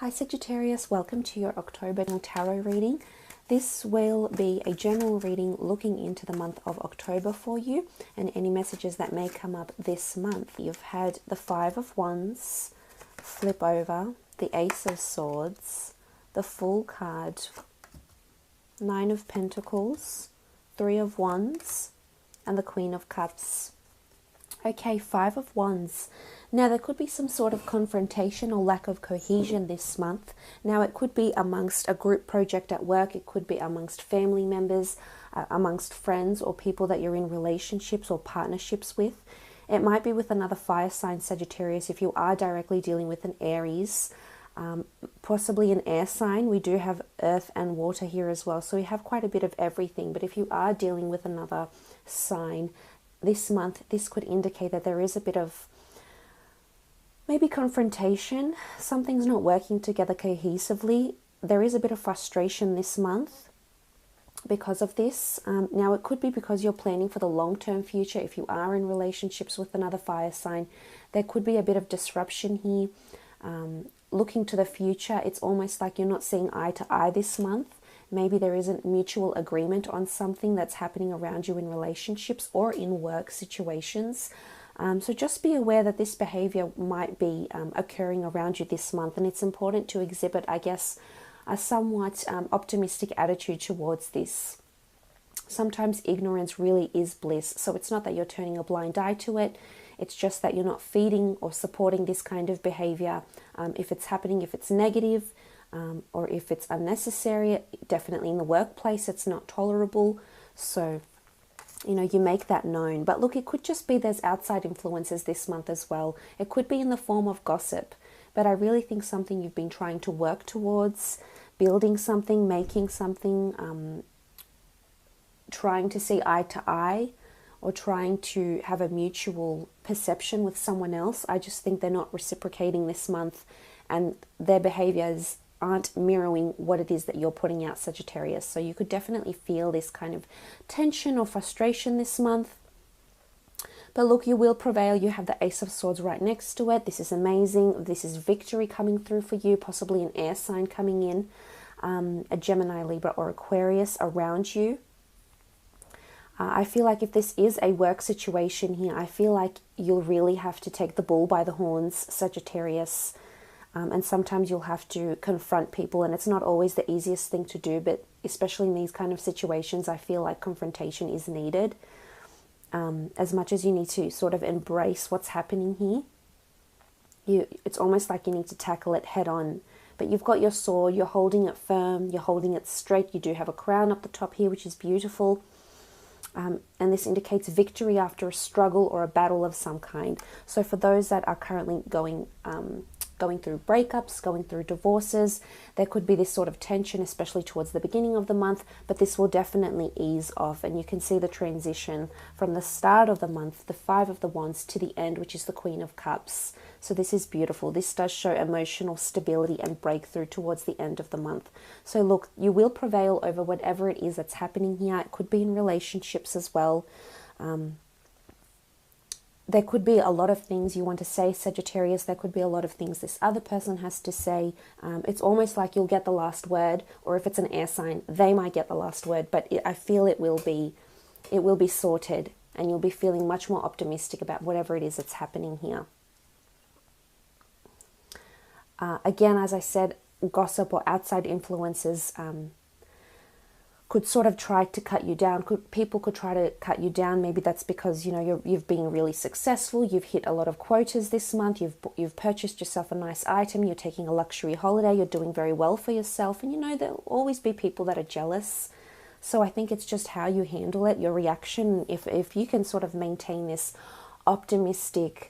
Hi Sagittarius, welcome to your October tarot reading. This will be a general reading looking into the month of October for you and any messages that may come up this month. You've had the Five of Wands flip over, the Ace of Swords, the Fool card, Nine of Pentacles, Three of Wands, and the Queen of Cups. Okay, Five of Wands. Now, there could be some sort of confrontation or lack of cohesion this month. Now, it could be amongst a group project at work. It could be amongst family members, amongst friends or people that you're in relationships or partnerships with. It might be with another fire sign, Sagittarius, if you are directly dealing with an Aries, possibly an air sign. We do have earth and water here as well, so we have quite a bit of everything. But if you are dealing with another sign this month, this could indicate that there is a bit of maybe confrontation. Something's not working together cohesively. There is a bit of frustration this month because of this. Now, it could be because you're planning for the long-term future. If you are in relationships with another fire sign, there could be a bit of disruption here. Looking to the future, it's almost like you're not seeing eye to eye this month. Maybe there isn't mutual agreement on something that's happening around you in relationships or in work situations. So just be aware that this behavior might be occurring around you this month, and it's important to exhibit, I guess, a somewhat optimistic attitude towards this. Sometimes ignorance really is bliss, so it's not that you're turning a blind eye to it. It's just that you're not feeding or supporting this kind of behavior. If it's happening, if it's negative, or if it's unnecessary, definitely in the workplace, it's not tolerable. So, you know, you make that known. But look, it could just be there's outside influences this month as well. It could be in the form of gossip. But I really think something you've been trying to work towards, building something, making something, trying to see eye to eye, or trying to have a mutual perception with someone else. I just think they're not reciprocating this month, and their behaviors aren't mirroring what it is that you're putting out, Sagittarius. So you could definitely feel this kind of tension or frustration this month. But look, you will prevail. You have the Ace of Swords right next to it. This is amazing. This is victory coming through for you, possibly an air sign coming in, a Gemini, Libra, or Aquarius around you. I feel like if this is a work situation here, I feel like you'll really have to take the bull by the horns, Sagittarius. And sometimes you'll have to confront people, and it's not always the easiest thing to do, but especially in these kind of situations, I feel like confrontation is needed. As much as you need to sort of embrace what's happening here, it's almost like you need to tackle it head on. But you've got your sword, you're holding it firm, you're holding it straight. You do have a crown up the top here, which is beautiful. And this indicates victory after a struggle or a battle of some kind. So for those that are currently going through breakups, going through divorces, there could be this sort of tension, especially towards the beginning of the month, but this will definitely ease off, and you can see the transition from the start of the month, the Five of the Wands, to the end, which is the Queen of Cups. So this is beautiful. This does show emotional stability and breakthrough towards the end of the month. So look, you will prevail over whatever it is that's happening here. It could be in relationships as well. There could be a lot of things you want to say, Sagittarius. There could be a lot of things this other person has to say. It's almost like you'll get the last word, or if it's an air sign, they might get the last word. But I feel it will be sorted, and you'll be feeling much more optimistic about whatever it is that's happening here. Again, as I said, gossip or outside influences could sort of try to cut you down. People could try to cut you down. Maybe that's because, you know, you've been really successful. You've hit a lot of quotas this month. You've purchased yourself a nice item. You're taking a luxury holiday. You're doing very well for yourself. And, you know, there'll always be people that are jealous. So I think it's just how you handle it, your reaction. If you can sort of maintain this optimistic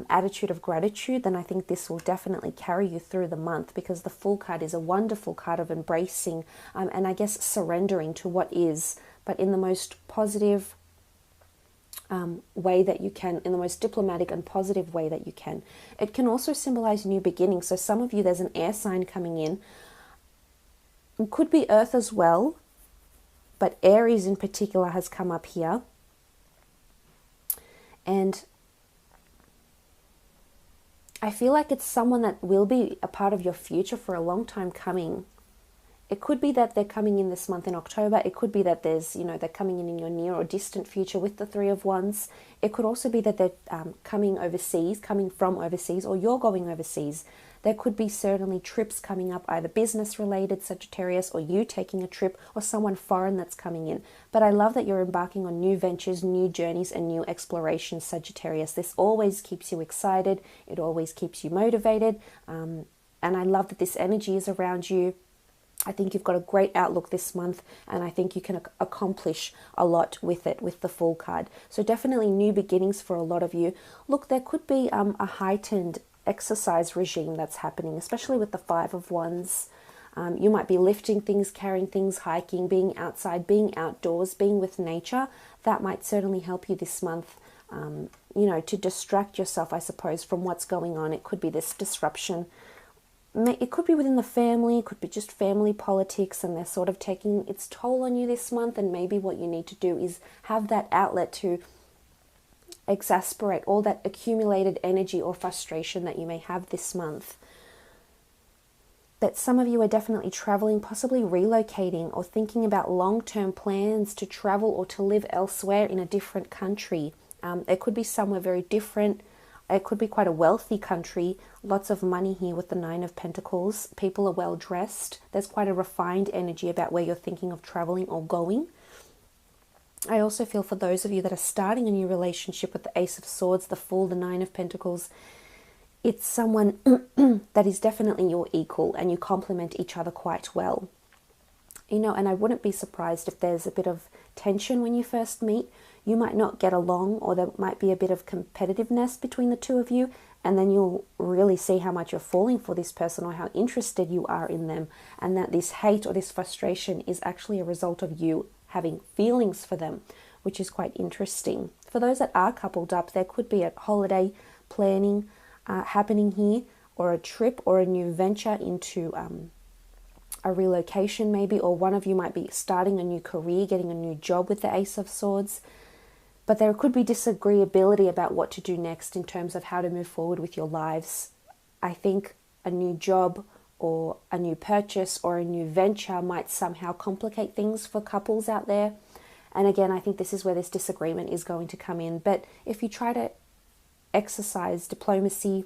attitude of gratitude, then I think this will definitely carry you through the month, because the Fool card is a wonderful card of embracing and I guess surrendering to what is, but in the most positive way that you can, in the most diplomatic and positive way that you can. It can also symbolize new beginnings. So some of you, there's an air sign coming in. It could be earth as well, but Aries in particular has come up here. And I feel like it's someone that will be a part of your future for a long time coming. It could be that they're coming in this month in October. It could be that there's, they're coming in your near or distant future with the Three of Wands. It could also be that they're coming from overseas, or you're going overseas. There could be certainly trips coming up, either business related, Sagittarius, or you taking a trip, or someone foreign that's coming in. But I love that you're embarking on new ventures, new journeys, and new explorations, Sagittarius. This always keeps you excited. It always keeps you motivated. And I love that this energy is around you. I think you've got a great outlook this month, and I think you can accomplish a lot with it, with the Fool card. So definitely new beginnings for a lot of you. Look, there could be a heightened exercise regime that's happening, especially with the Five of Wands. You might be lifting things, carrying things, hiking, being outside, being outdoors, being with nature. That might certainly help you this month, to distract yourself, I suppose, from what's going on. It could be this disruption. It could be within the family, it could be just family politics, and they're sort of taking its toll on you this month, and maybe what you need to do is have that outlet to exasperate all that accumulated energy or frustration that you may have this month. But some of you are definitely traveling, possibly relocating, or thinking about long-term plans to travel or to live elsewhere in a different country. It could be somewhere very different. It could be quite a wealthy country, lots of money here with the Nine of Pentacles. People are well dressed. There's quite a refined energy about where you're thinking of traveling or going. I also feel for those of you that are starting a new relationship with the Ace of Swords, the Fool, the Nine of Pentacles, it's someone that is definitely your equal, and you complement each other quite well. And I wouldn't be surprised if there's a bit of tension when you first meet. You might not get along, or there might be a bit of competitiveness between the two of you, and then you'll really see how much you're falling for this person, or how interested you are in them, and that this hate or this frustration is actually a result of you having feelings for them, which is quite interesting. For those that are coupled up, there could be a holiday planning happening here, or a trip, or a new venture into a relocation maybe, or one of you might be starting a new career, getting a new job with the Ace of Swords. But there could be disagreeability about what to do next in terms of how to move forward with your lives. I think a new job or a new purchase or a new venture might somehow complicate things for couples out there. And again, I think this is where this disagreement is going to come in. But if you try to exercise diplomacy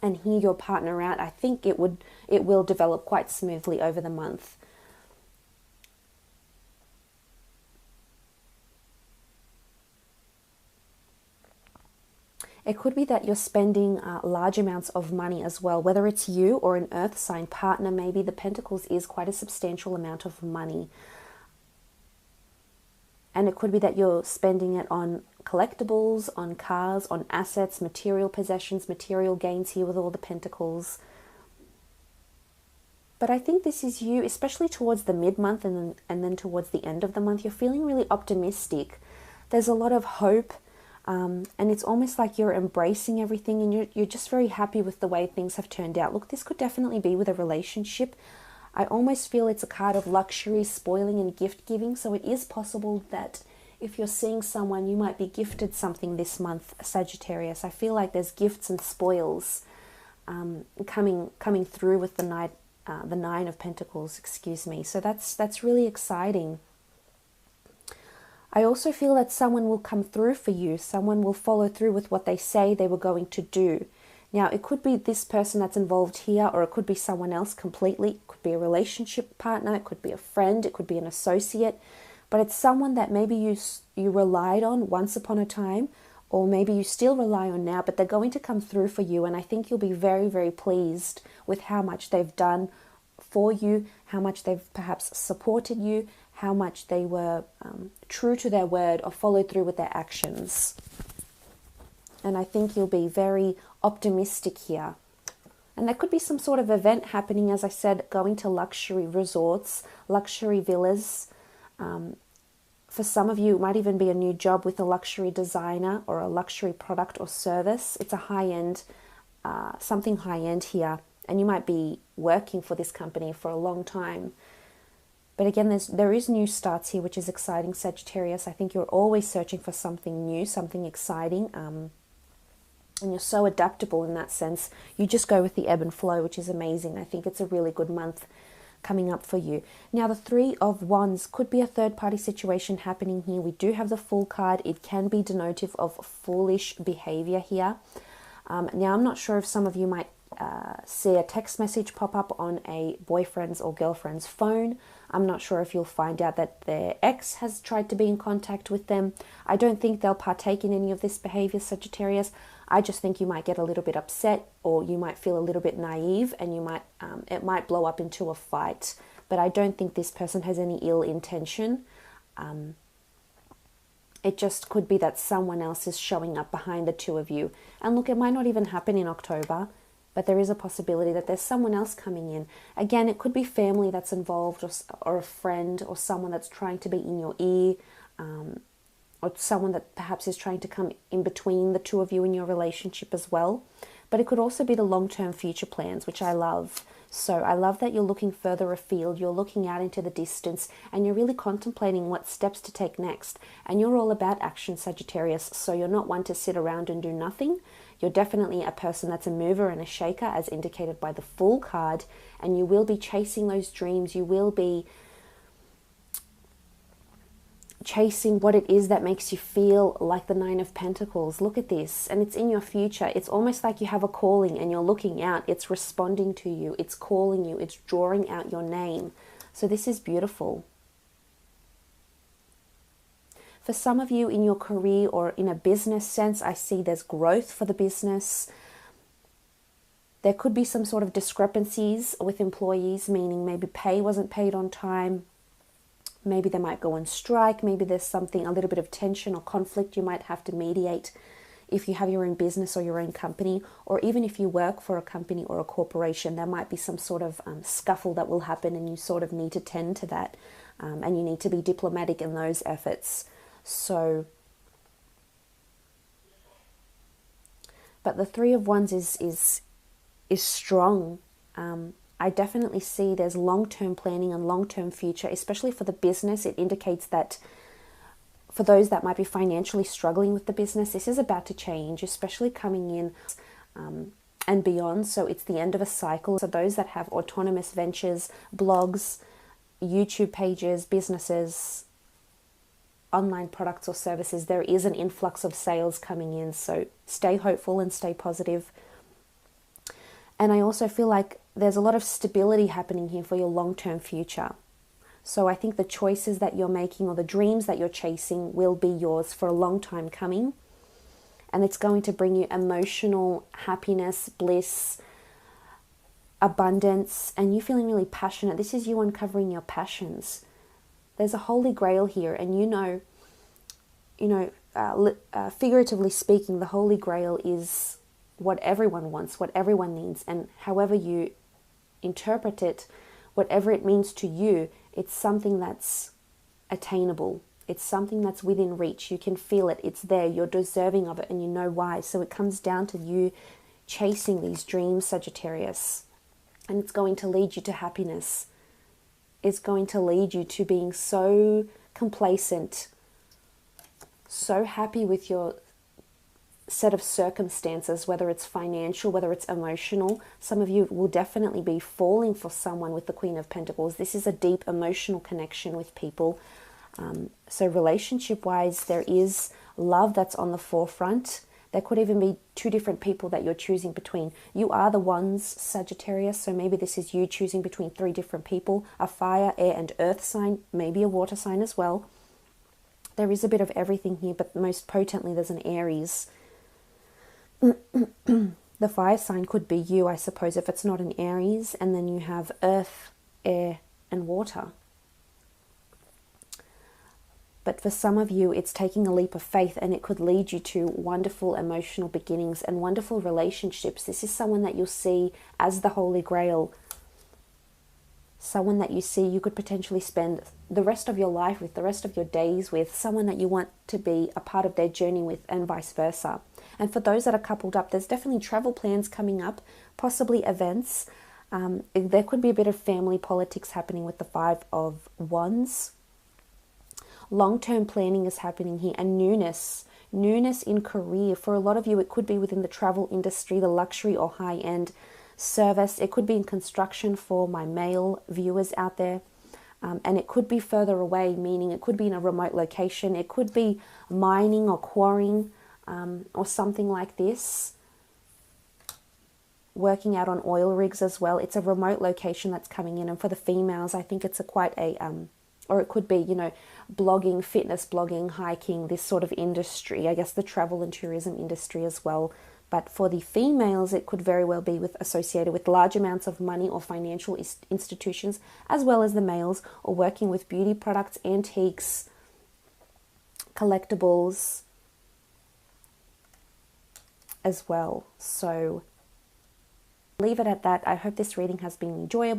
and hear your partner out, I think it will develop quite smoothly over the month. It could be that you're spending large amounts of money as well, whether it's you or an earth sign partner. Maybe the Pentacles is quite a substantial amount of money. And it could be that you're spending it on collectibles, on cars, on assets, material possessions, material gains here with all the Pentacles. But I think this is you, especially towards the mid-month and then towards the end of the month. You're feeling really optimistic. There's a lot of hope. And it's almost like you're embracing everything, and you're just very happy with the way things have turned out. Look, this could definitely be with a relationship. I almost feel it's a card of luxury, spoiling, and gift giving. So it is possible that if you're seeing someone, you might be gifted something this month, Sagittarius. I feel like there's gifts and spoils coming through with the Nine of Pentacles. Excuse me. So that's really exciting. I also feel that someone will come through for you. Someone will follow through with what they say they were going to do. Now, it could be this person that's involved here, or it could be someone else completely. It could be a relationship partner. It could be a friend. It could be an associate. But it's someone that maybe you relied on once upon a time, or maybe you still rely on now, but they're going to come through for you. And I think you'll be very, very pleased with how much they've done for you, how much they've perhaps supported you, how much they were true to their word or followed through with their actions. And I think you'll be very optimistic here. And there could be some sort of event happening, as I said, going to luxury resorts, luxury villas. For some of you, it might even be a new job with a luxury designer or a luxury product or service. It's a high-end, something high-end here. And you might be working for this company for a long time. But again, there is new starts here, which is exciting, Sagittarius. I think you're always searching for something new, something exciting. and you're so adaptable in that sense. You just go with the ebb and flow, which is amazing. I think it's a really good month coming up for you. Now, the Three of Wands could be a third-party situation happening here. We do have the Fool card. It can be denotive of foolish behavior here. Now, I'm not sure if some of you might see a text message pop up on a boyfriend's or girlfriend's phone. I'm not sure if you'll find out that their ex has tried to be in contact with them. I don't think they'll partake in any of this behavior, Sagittarius. I just think you might get a little bit upset, or you might feel a little bit naive, and you might it might blow up into a fight. But I don't think this person has any ill intention. It just could be that someone else is showing up behind the two of you. And look, it might not even happen in October, but there is a possibility that there's someone else coming in. Again, it could be family that's involved, or a friend, or someone that's trying to be in your ear, or someone that perhaps is trying to come in between the two of you in your relationship as well. But it could also be the long-term future plans, which I love. So I love that you're looking further afield, you're looking out into the distance, and you're really contemplating what steps to take next. And you're all about action, Sagittarius, so you're not one to sit around and do nothing. You're definitely a person that's a mover and a shaker, as indicated by the Fool card, and you will be chasing those dreams. You will be chasing what it is that makes you feel like the Nine of Pentacles. Look at this, and it's in your future. It's almost like you have a calling and you're looking out. It's responding to you. It's calling you. It's drawing out your name. So this is beautiful. For some of you in your career or in a business sense, I see there's growth for the business. There could be some sort of discrepancies with employees, meaning maybe pay wasn't paid on time. Maybe they might go on strike. Maybe there's something, a little bit of tension or conflict you might have to mediate if you have your own business or your own company, or even if you work for a company or a corporation. There might be some sort of scuffle that will happen, and you sort of need to tend to that, and you need to be diplomatic in those efforts. So, but the Three of Wands is strong. I definitely see there's long-term planning and long-term future, especially for the business. It indicates that for those that might be financially struggling with the business, this is about to change, especially coming in and beyond. So it's the end of a cycle. So those that have autonomous ventures, blogs, YouTube pages, businesses, online products or services, there is an influx of sales coming in. So stay hopeful and stay positive. And I also feel like there's a lot of stability happening here for your long-term future. So I think the choices that you're making or the dreams that you're chasing will be yours for a long time coming. And it's going to bring you emotional happiness, bliss, abundance, and you feeling really passionate. This is you uncovering your passions. There's a holy grail here, and figuratively speaking, the holy grail is what everyone wants, what everyone needs, and however you interpret it, whatever it means to you, it's something that's attainable. It's something that's within reach. You can feel it. It's there. You're deserving of it, and you know why. So it comes down to you chasing these dreams, Sagittarius, and it's going to lead you to happiness. It's going to lead you to being so complacent, so happy with your set of circumstances, whether it's financial, whether it's emotional. Some of you will definitely be falling for someone with the Queen of Pentacles. This is a deep emotional connection with people. So relationship-wise, there is love that's on the forefront. There could even be two different people that you're choosing between. You are the ones, Sagittarius, so maybe this is you choosing between three different people, a fire, air, and earth sign, maybe a water sign as well. There is a bit of everything here, but most potently there's an Aries. The fire sign could be you, I suppose, if it's not an Aries, and then you have earth, air, and water. But for some of you, it's taking a leap of faith, and it could lead you to wonderful emotional beginnings and wonderful relationships. This is someone that you'll see as the Holy Grail, someone that you see you could potentially spend the rest of your life with, the rest of your days with, someone that you want to be a part of their journey with, and vice versa. And for those that are coupled up, there's definitely travel plans coming up, possibly events. There could be a bit of family politics happening with the Five of Wands. Long-term planning is happening here, and newness. newness in career. For a lot of you, it could be within the travel industry, the luxury or high-end service. It could be in construction for my male viewers out there. And it could be further away, meaning it could be in a remote location. It could be mining or quarrying or something like this. Working out on oil rigs as well. It's a remote location that's coming in. And for the females, I think it's quite a, or it could be, you know, blogging, fitness blogging, hiking, this sort of industry. I guess the travel and tourism industry as well. But for the females, it could very well be associated with large amounts of money or financial institutions, as well as the males, or working with beauty products, antiques, collectibles as well. So leave it at that. I hope this reading has been enjoyable.